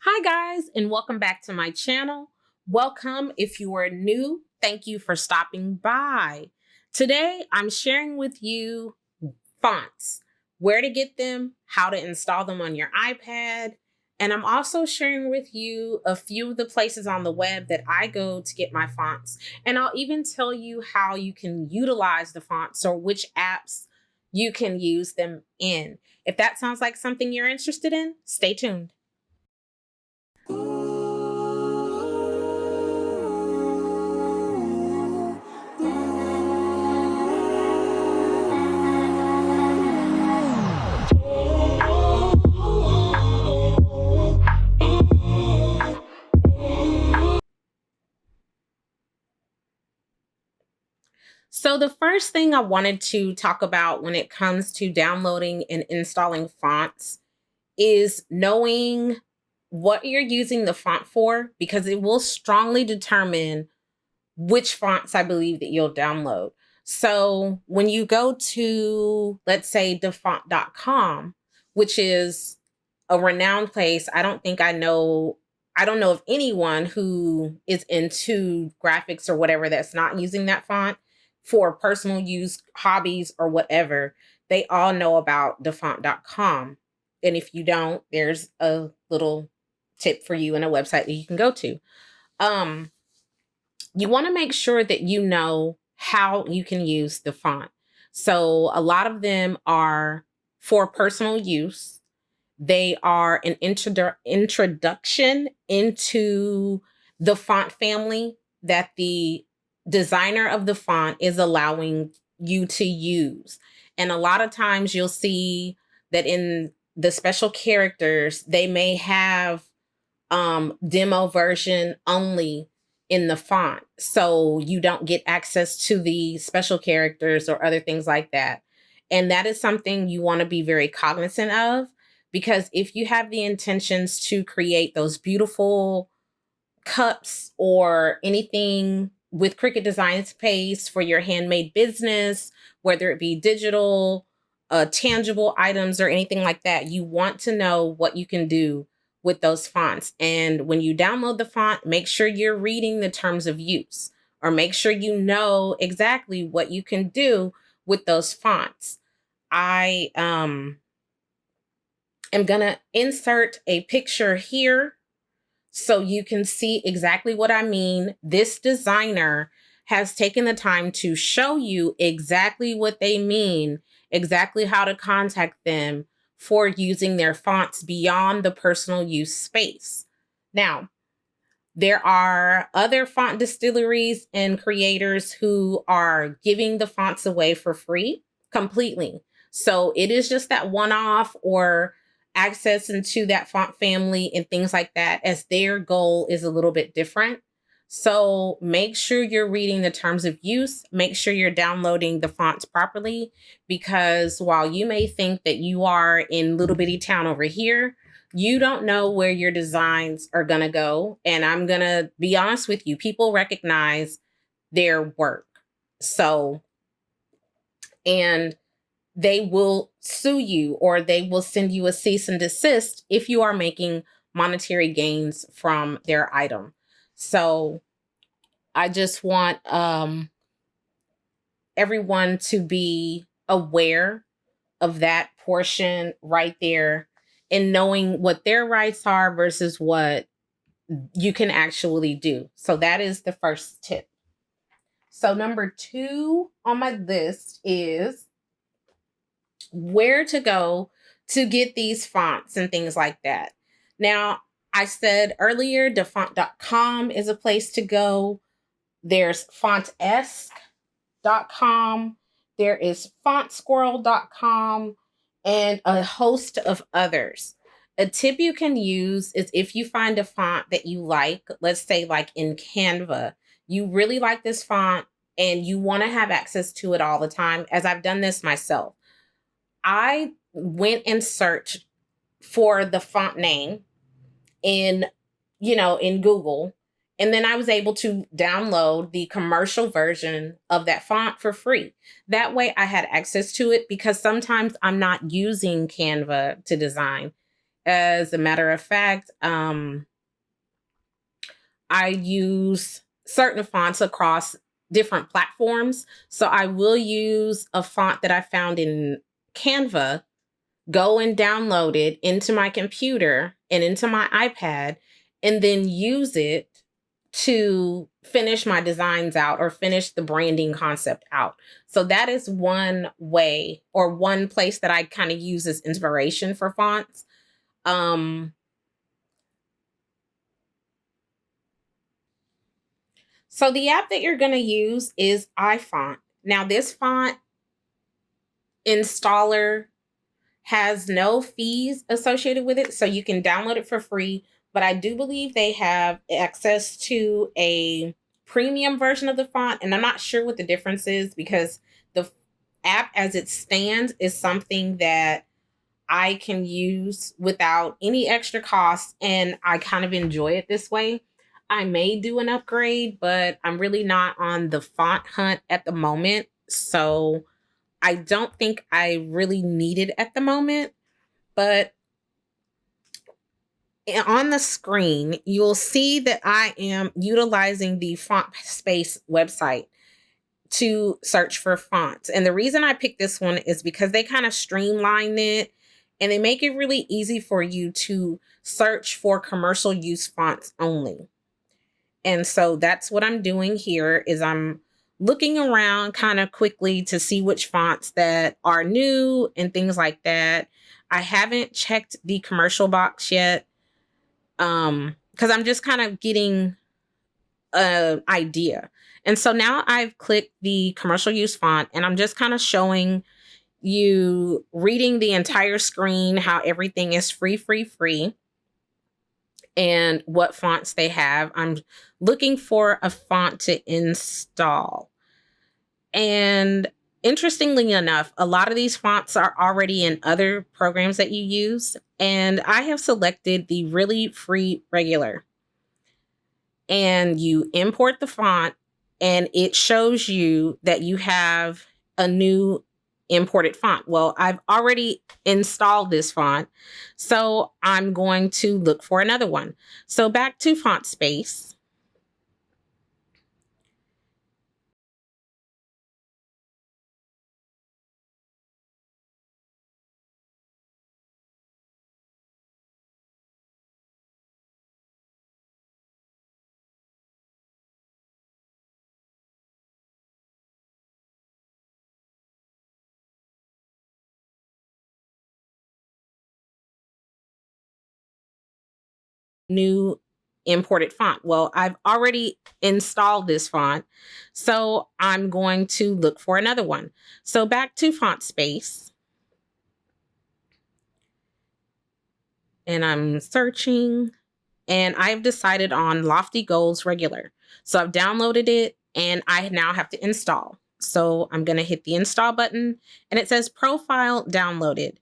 Hi guys, and welcome back to my channel. Welcome if you are new. Thank you for stopping by. Today, I'm sharing with you fonts, where to get them, how to install them on your iPad, and I'm also sharing with you a few of the places on the web that I go to get my fonts. And I'll even tell you how you can utilize the fonts or which apps you can use them in. If that sounds like something you're interested in, stay tuned. So, the first thing I wanted to talk about when it comes to downloading and installing fonts is knowing what you're using the font for, because it will strongly determine which fonts I believe that you'll download. So, when you go to, let's say, dafont.com, which is a renowned place, I don't know of anyone who is into graphics or whatever that's not using that font for personal use, hobbies, or whatever. They all know about dafont.com. And if you don't, there's a little tip for you and a website that you can go to. Um, you want to make sure that you know how you can use the font. So a lot of them are for personal use. They are an introduction into the font family that the designer of the font is allowing you to use. And a lot of times you'll see that in the special characters, they may have demo version only in the font. So you don't get access to the special characters or other things like that. And that is something you want to be very cognizant of, because if you have the intentions to create those beautiful cups or anything with Cricut Design Space for your handmade business, whether it be digital, tangible items, or anything like that, you want to know what you can do with those fonts. And when you download the font, make sure you're reading the terms of use, or make sure you know exactly what you can do with those fonts. I am going to insert a picture here so you can see exactly what I mean. This designer has taken the time to show you exactly what they mean, exactly how to contact them for using their fonts beyond the personal use space. Now, there are other font distilleries and creators who are giving the fonts away for free completely. So it is just that one off or access into that font family and things like that, as their goal is a little bit different. So make sure you're reading the terms of use, make sure you're downloading the fonts properly, because while you may think that you are in little bitty town over here, you don't know where your designs are going to go. And I'm going to be honest with you, people recognize their work. So, and they will sue you, or they will send you a cease and desist if you are making monetary gains from their item. So, I just want everyone to be aware of that portion right there, and knowing what their rights are versus what you can actually do. So that is the first tip. So number 2 on my list is where to go to get these fonts and things like that. Now, I said earlier, dafont.com is a place to go. There's fontesk.com. There is fontsquirrel.com and a host of others. A tip you can use is, if you find a font that you like, let's say like in Canva, you really like this font and you want to have access to it all the time, as I've done this myself. I went and searched for the font name in, in Google. And then I was able to download the commercial version of that font for free. That way I had access to it, because sometimes I'm not using Canva to design. As a matter of fact, I use certain fonts across different platforms. So I will use a font that I found in Canva, go and download it into my computer and into my iPad, and then use it to finish my designs out or finish the branding concept out. So that is one way or one place that I kind of use as inspiration for fonts. Um, so the app that you're going to use is iFont. Now, this font installer has no fees associated with it, so you can download it for free. But I do believe they have access to a premium version of the font, and I'm not sure what the difference is because the app as it stands is something that I can use without any extra cost, and I kind of enjoy it this way. I may do an upgrade, but I'm really not on the font hunt at the moment. So I don't think I really need it at the moment. But on the screen, you'll see that I am utilizing the Font Space website to search for fonts. And the reason I picked this one is because they kind of streamline it and they make it really easy for you to search for commercial use fonts only. And so that's what I'm doing here is I'm looking around kind of quickly to see which fonts that are new and things like that. I haven't checked the commercial box yet because I'm just kind of getting an idea. And so now I've clicked the commercial use font and I'm just kind of showing you reading the entire screen how everything is free and what fonts they have. I'm looking for a font to install. And interestingly enough, a lot of these fonts are already in other programs that you use. And I have selected the really free regular. And you import the font, and it shows you that you have a new imported font. Well, I've already installed this font, so I'm going to look for another one. So back to Font Space. New imported font. Well, I've already installed this font, so I'm going to look for another one. So back to Font Space. And I'm searching, and I've decided on Lofty Goals Regular. So I've downloaded it and I now have to install. So I'm going to hit the install button and it says profile downloaded.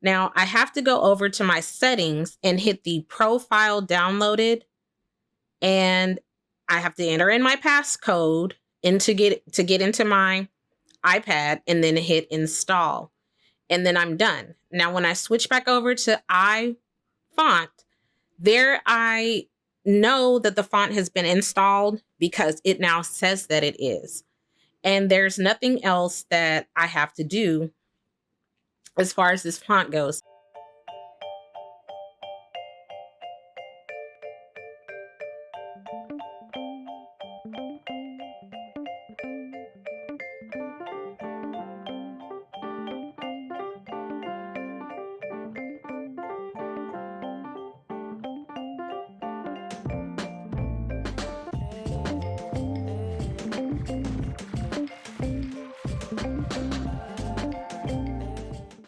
Now I have to go over to my settings and hit the profile downloaded, and I have to enter in my passcode to get into my iPad and then hit install. And then I'm done. Now when I switch back over to iFont, there I know that the font has been installed because it now says that it is. And there's nothing else that I have to do as far as this font goes.